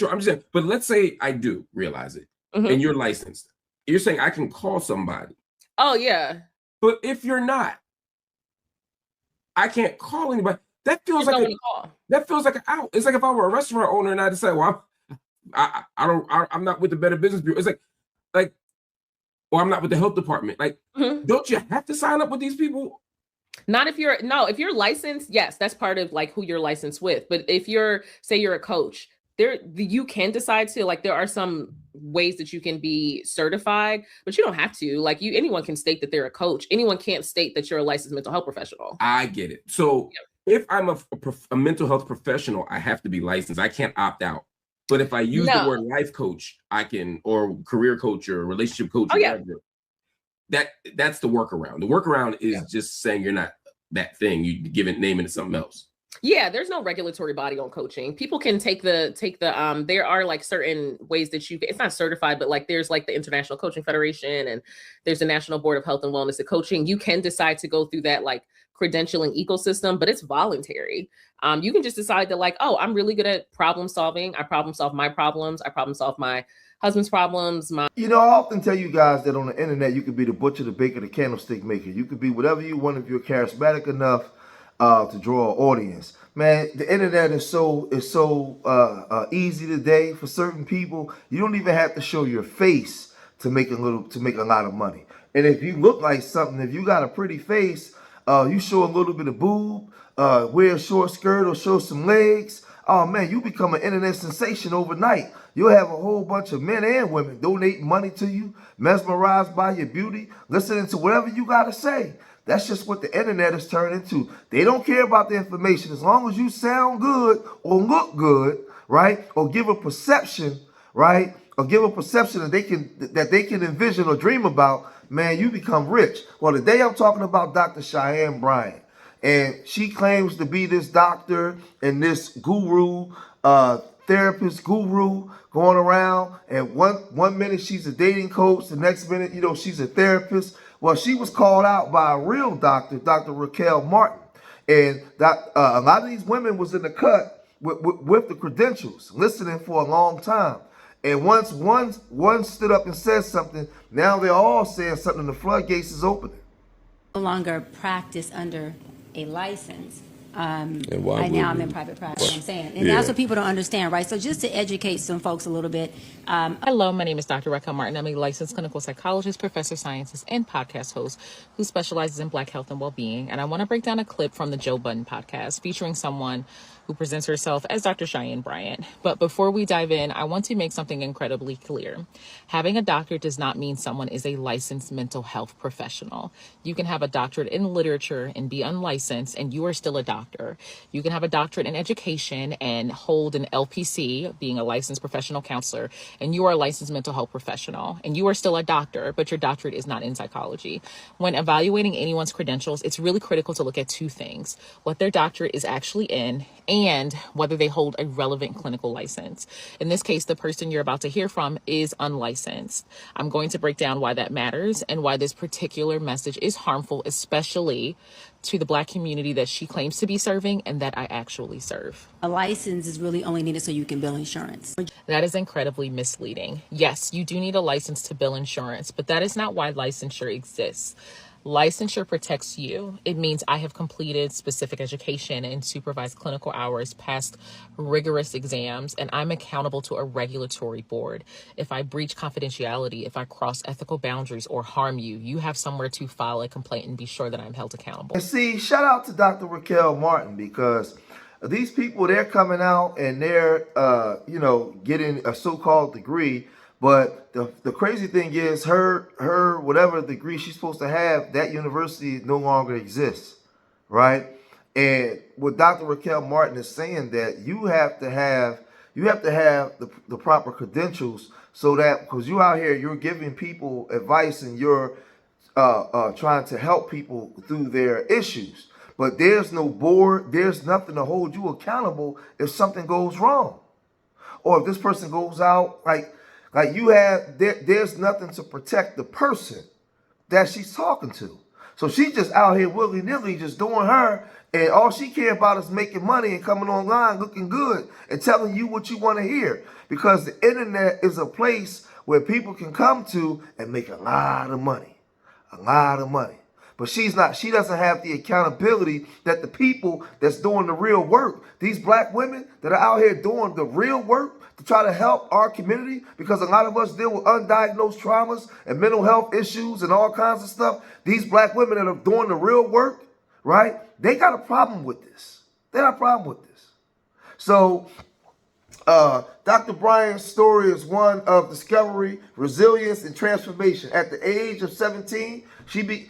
sure. I'm just saying, but let's say I do realize it and you're licensed. You're saying I can call somebody. Oh, yeah. But if you're not, I can't call anybody. That feels like an out. It's like if I were a restaurant owner and I decide, well, I'm not with the Better Business Bureau. It's like, or I'm not with the health department. Like, don't you have to sign up with these people? Not if you're licensed, yes, that's part of like who you're licensed with. But if say you're a coach, you can decide to, like, there are some ways that you can be certified, but you don't have to. Like, anyone can state that they're a coach. Anyone can't state that you're a licensed mental health professional. I get it. So if I'm a mental health professional, I have to be licensed. I can't opt out. But if I use the word life coach, I can, or career coach or relationship coach, that's the workaround. The workaround is just saying you're not that thing. You give it, naming it something else. Yeah, there's no regulatory body on coaching. People can take the there are like certain ways that it's not certified, but like there's like the International Coaching Federation and there's the National Board of Health and Wellness and Coaching. You can decide to go through that like credentialing ecosystem, but it's voluntary. You can just decide that, like, oh, I'm really good at problem solving. I problem solve my problems. I problem solve my husband's problems. I often tell you guys that on the internet, you could be the butcher, the baker, the candlestick maker. You could be whatever you want if you're charismatic enough to draw an audience. Man, the internet is so easy today for certain people. You don't even have to show your face to make a lot of money. And if you look like something, if you got a pretty face, you show a little bit of boob, wear a short skirt or show some legs. Oh man, you become an internet sensation overnight. You'll have a whole bunch of men and women donating money to you, mesmerized by your beauty, listening to whatever you got to say. That's just what the internet has turned into. They don't care about the information. As long as you sound good or look good, right? Or give a perception, right? Or give a perception that they can envision or dream about, man, you become rich. Well, today I'm talking about Dr. Cheyenne Bryant. And she claims to be this doctor and this guru, therapist guru going around. And one minute she's a dating coach, the next minute, she's a therapist. Well, she was called out by a real doctor, Dr. Raquel Martin. And a lot of these women was in the cut with the credentials, listening for a long time. And once one stood up and said something, now they're all saying something. The floodgates is opening. No longer practice under a license. And right now I'm in private practice, I'm saying. And that's what people don't understand, right? So just to educate some folks a little bit. Hello, my name is Dr. Raquel Martin. I'm a licensed clinical psychologist, professor of sciences, and podcast host who specializes in Black health and well-being. And I want to break down a clip from the Joe Budden podcast featuring someone who presents herself as Dr. Cheyenne Bryant. But before we dive in, I want to make something incredibly clear. Having a doctorate does not mean someone is a licensed mental health professional. You can have a doctorate in literature and be unlicensed, and you are still a doctor. You can have a doctorate in education and hold an LPC, being a licensed professional counselor, and you are a licensed mental health professional, and you are still a doctor, but your doctorate is not in psychology. When evaluating anyone's credentials, it's really critical to look at two things: what their doctorate is actually in, and whether they hold a relevant clinical license. In this case, the person you're about to hear from is unlicensed. I'm going to break down why that matters and why this particular message is harmful, especially to the Black community that she claims to be serving and that I actually serve. A license is really only needed so you can bill insurance. That is incredibly misleading. Yes, you do need a license to bill insurance, but that is not why licensure exists. Licensure protects you. It means I have completed specific education and supervised clinical hours, passed rigorous exams, and I'm accountable to a regulatory board. If I breach confidentiality, if I cross ethical boundaries or harm you, you have somewhere to file a complaint and be sure that I'm held accountable. And see, shout out to Dr. Raquel Martin, because these people, they're coming out and they're, getting a so-called degree. But the crazy thing is her whatever degree she's supposed to have, that university no longer exists, right? And what Dr. Raquel Martin is saying, that you have to have the proper credentials, so that, because you're out here, you're giving people advice and you're trying to help people through their issues. But there's no board, there's nothing to hold you accountable if something goes wrong, or if this person goes out there's nothing to protect the person that she's talking to. So she's just out here willy-nilly just doing her, and all she care about is making money and coming online looking good and telling you what you want to hear. Because the internet is a place where people can come to and make a lot of money. A lot of money. But she doesn't have the accountability that the people that's doing the real work, these black women that are out here doing the real work to try to help our community, because a lot of us deal with undiagnosed traumas and mental health issues and all kinds of stuff. These black women that are doing the real work, right? They got a problem with this. They got a problem with this. So Dr. Bryant's story is one of discovery, resilience, and transformation. At the age of 17, she began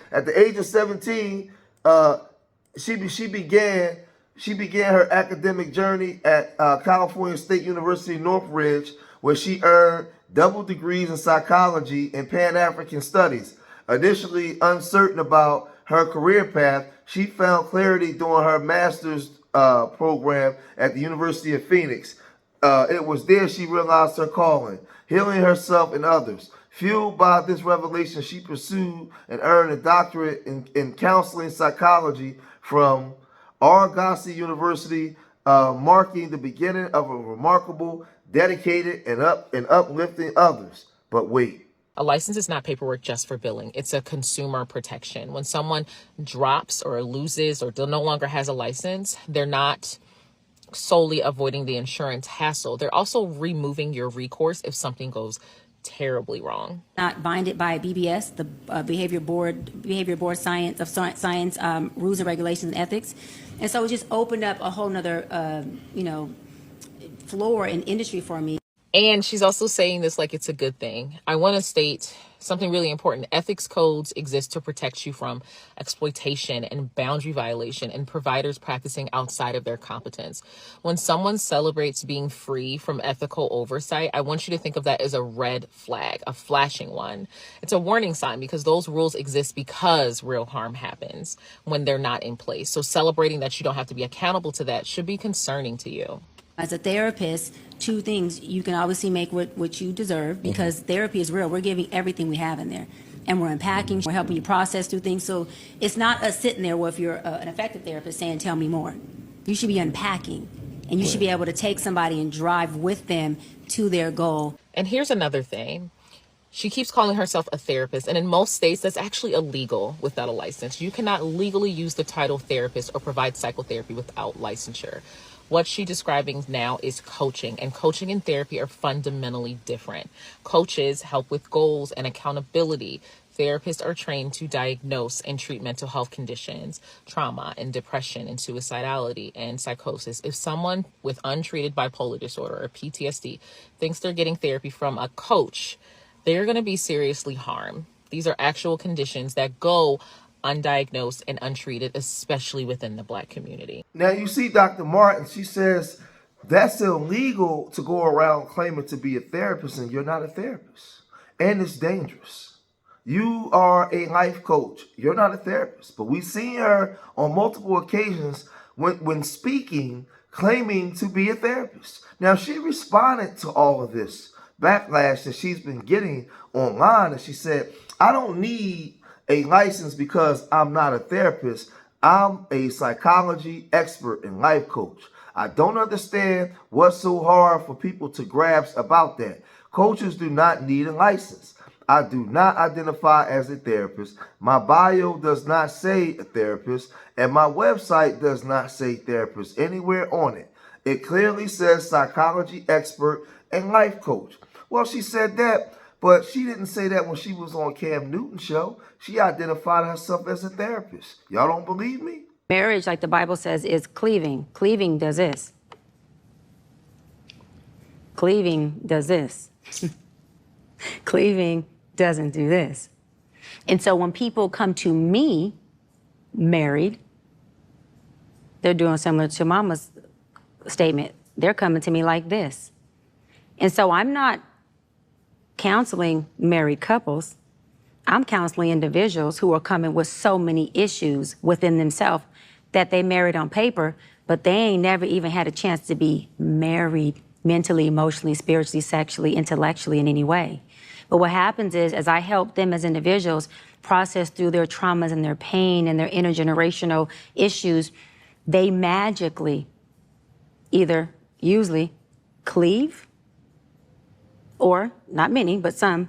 her academic journey at California State University, Northridge, where she earned double degrees in psychology and Pan-African studies. Initially uncertain about her career path, she found clarity during her master's program at the University of Phoenix. It was there she realized her calling, healing herself and others. Fueled by this revelation, she pursued and earned a doctorate in counseling psychology from Argosy University, marking the beginning of a remarkable, dedicated, and uplifting others. But wait. A license is not paperwork just for billing. It's a consumer protection. When someone drops or loses or no longer has a license, they're not solely avoiding the insurance hassle. They're also removing your recourse if something goes terribly wrong. Not binded by BBS, the Behavior Board Science Rules and Regulations and Ethics. And so it just opened up a whole nother, floor in industry for me. And she's also saying this like it's a good thing. I want to state something really important. Ethics codes exist to protect you from exploitation and boundary violation and providers practicing outside of their competence. When someone celebrates being free from ethical oversight, I want you to think of that as a red flag, a flashing one. It's a warning sign because those rules exist because real harm happens when they're not in place. So celebrating that you don't have to be accountable to that should be concerning to you. As a therapist, two things: you can obviously make what you deserve, because therapy is real. We're giving everything we have in there, and we're unpacking, we're helping you process through things. So it's not us sitting there, well, if you're an effective therapist, saying, tell me more. You should be unpacking, and you should be able to take somebody and drive with them to their goal. And here's another thing. She keeps calling herself a therapist, and in most states, that's actually illegal without a license. You cannot legally use the title therapist or provide psychotherapy without licensure. What she's describing now is coaching, and coaching and therapy are fundamentally different. Coaches help with goals and accountability. Therapists are trained to diagnose and treat mental health conditions, trauma and depression and suicidality and psychosis. If someone with untreated bipolar disorder or PTSD thinks they're getting therapy from a coach, they're going to be seriously harmed. These are actual conditions that go undiagnosed and untreated, especially within the Black community. Now you see Dr. Martin, she says that's illegal to go around claiming to be a therapist, and you're not a therapist. And it's dangerous. You are a life coach. You're not a therapist. But we've seen her on multiple occasions when speaking, claiming to be a therapist. Now she responded to all of this backlash that she's been getting online, and she said, I don't need a license because I'm not a therapist. I'm a psychology expert and life coach. I don't understand what's so hard for people to grasp about that. Coaches do not need a license. I do not identify as a therapist. My bio does not say a therapist, and my website does not say therapist anywhere on it. It clearly says psychology expert and life coach. Well, she said that, but she didn't say that when she was on Cam Newton's show. She identified herself as a therapist. Y'all don't believe me? Marriage, like the Bible says, is cleaving. Cleaving does this. Cleaving does this. Cleaving doesn't do this. And so when people come to me married, they're doing similar to Mama's statement. They're coming to me like this. And so I'm not counseling married couples. I'm counseling individuals who are coming with so many issues within themselves that they married on paper, but they ain't never even had a chance to be married mentally, emotionally, spiritually, sexually, intellectually in any way. But what happens is, as I help them as individuals process through their traumas and their pain and their intergenerational issues, they magically either usually cleave or, not many, but some,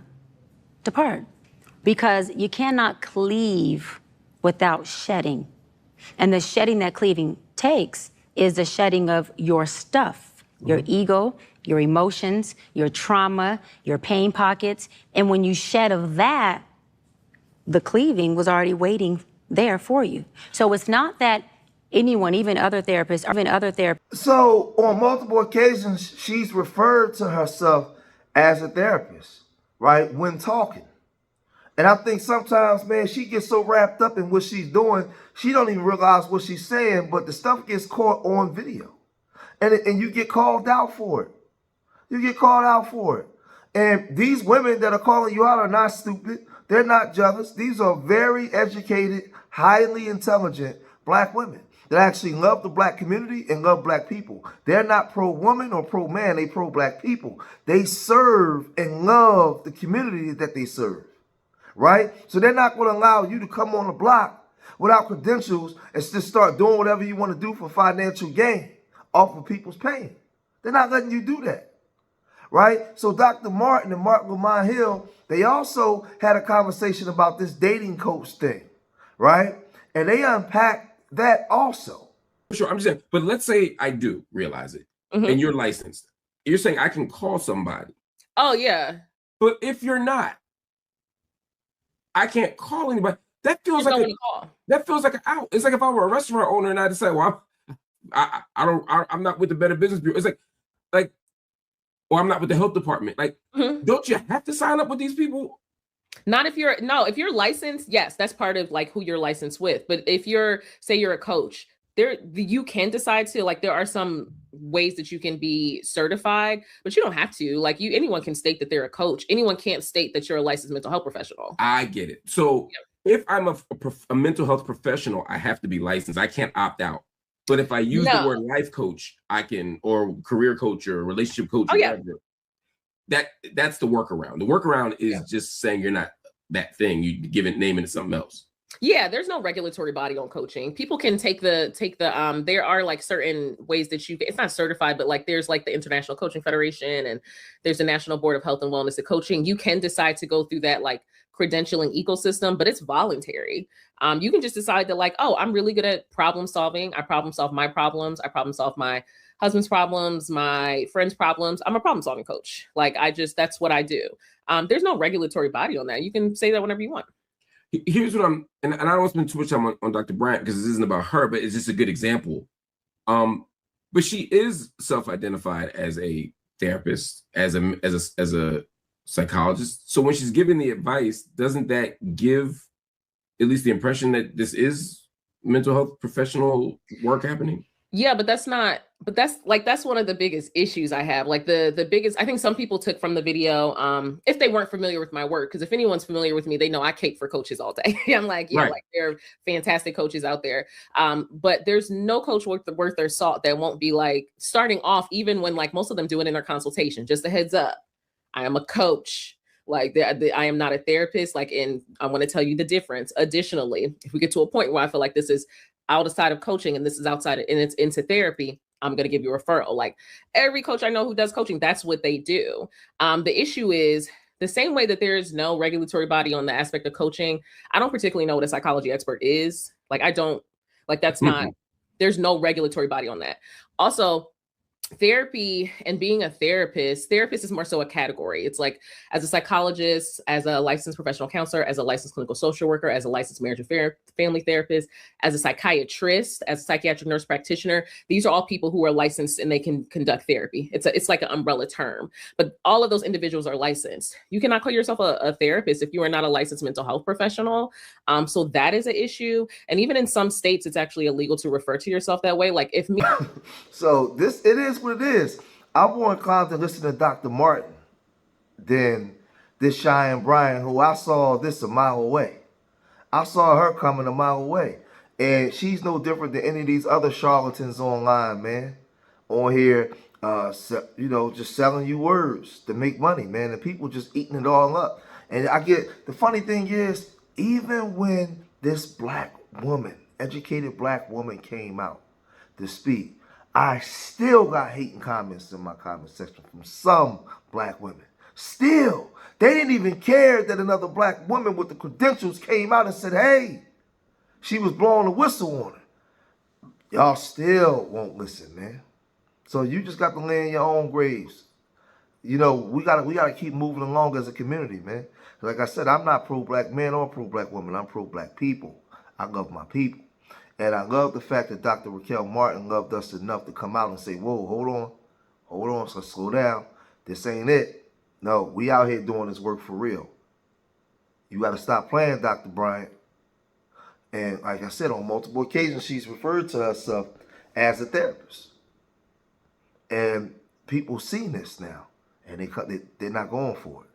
depart. Because you cannot cleave without shedding. And the shedding that cleaving takes is the shedding of your stuff, your ego, your emotions, your trauma, your pain pockets. And when you shed of that, the cleaving was already waiting there for you. So it's not that anyone, even other therapists. So on multiple occasions, she's referred to herself as a therapist, right? When talking. And I think sometimes, man, she gets so wrapped up in what she's doing, she don't even realize what she's saying, but the stuff gets caught on video. And you get called out for it. You get called out for it. And these women that are calling you out are not stupid. They're not jealous. These are very educated, highly intelligent black women that actually love the black community and love black people. They're not pro-woman or pro-man. They pro-black people. They serve and love the community that they serve. Right? So they're not going to allow you to come on the block without credentials and just start doing whatever you want to do for financial gain off of people's pain. They're not letting you do that. Right? So Dr. Martin and Mark Lamont Hill, they also had a conversation about this dating coach thing. Right? And they unpacked that also. Sure, I'm just saying, but let's say I do realize it and you're licensed. You're saying I can call somebody. Oh, yeah. But if you're not, I can't call anybody. That feels like an out. It's like if I were a restaurant owner and I decide, well, I'm not with the Better Business Bureau. It's like, or I'm not with the health department. Like, don't you have to sign up with these people? Not if you're licensed, yes, that's part of like who you're licensed with. But if say you're a coach, you can decide to, like, there are some ways that you can be certified, but you don't have to. Like, anyone can state that they're a coach. Anyone can't state that you're a licensed mental health professional. I get it. So if I'm a mental health professional, I have to be licensed. I can't opt out. But if I use the word life coach, I can, or career coach or relationship coach, that's the workaround. The workaround is just saying you're not that thing. You give it, naming it something else. Yeah, there's no regulatory body on coaching. People can take the there are like certain ways that it's not certified, but like there's like the International Coaching Federation and there's the National Board of Health and Wellness and Coaching. You can decide to go through that like credentialing ecosystem, but it's voluntary. You can just decide that, like, oh, I'm really good at problem solving. I problem solve my problems. I problem solve my husband's problems, my friend's problems. I'm a problem solving coach. Like, that's what I do. There's no regulatory body on that. You can say that whenever you want. Here's what and I don't want to spend too much time on Dr. Bryant because this isn't about her, but it's just a good example. But she is self-identified as a therapist, as a psychologist. So when she's giving the advice, doesn't that give at least the impression that this is mental health professional work happening? Yeah, but that's one of the biggest issues I have. Like the biggest, I think some people took from the video, if they weren't familiar with my work, because if anyone's familiar with me, they know I cape for coaches all day. I'm like, yeah, right. Like there are fantastic coaches out there. But there's no coach worth their salt that won't be like starting off, even when like most of them do it in their consultation, just a heads up. I am a coach. Like I am not a therapist. Like, and I want to tell you the difference. Additionally, if we get to a point where I feel like this is outside of coaching and this is outside of, and it's into therapy, I'm going to give you a referral. Like every coach I know who does coaching, that's what they do. The issue is the same way that there is no regulatory body on the aspect of coaching. I don't particularly know what a psychology expert is. Like, I don't, like, that's not, there's no regulatory body on that. Also, therapy and being a therapist is more so a category. It's like, as a psychologist, as a licensed professional counselor, as a licensed clinical social worker, as a licensed marriage and family therapist, as a psychiatrist, as a psychiatric nurse practitioner, these are all people who are licensed and they can conduct therapy. It's like an umbrella term, but all of those individuals are licensed. You cannot call yourself a therapist if you are not a licensed mental health professional. So that is an issue. And even in some states, it's actually illegal to refer to yourself that way. Like if me. So it is what it is. I'm more inclined to listen to Dr. Martin than this Cheyenne Bryant, who I saw this a mile away. I saw her coming a mile away. And she's no different than any of these other charlatans online, man. On here, you know, just selling you words to make money, man, and people just eating it all up. And I get, the funny thing is, even when this black woman, educated black woman came out to speak, I still got hating comments in my comment section from some black women. Still, they didn't even care that another black woman with the credentials came out and said, hey, she was blowing a whistle on her. Y'all still won't listen, man. So you just got to lay in your own graves. You know, we gotta keep moving along as a community, man. Like I said, I'm not pro-black man or pro-black woman. I'm pro-black people. I love my people. And I love the fact that Dr. Raquel Martin loved us enough to come out and say, whoa, hold on, so slow down. This ain't it. No, we out here doing this work for real. You got to stop playing, Dr. Bryant. And like I said, on multiple occasions, she's referred to herself as a therapist. And people seen this now, and they're not going for it.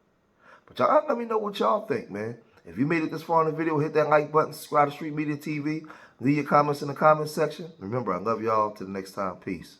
But y'all let me know what y'all think, man. If you made it this far in the video, hit that like button, subscribe to Street Media TV, leave your comments in the comment section. Remember, I love y'all. Till the next time, peace.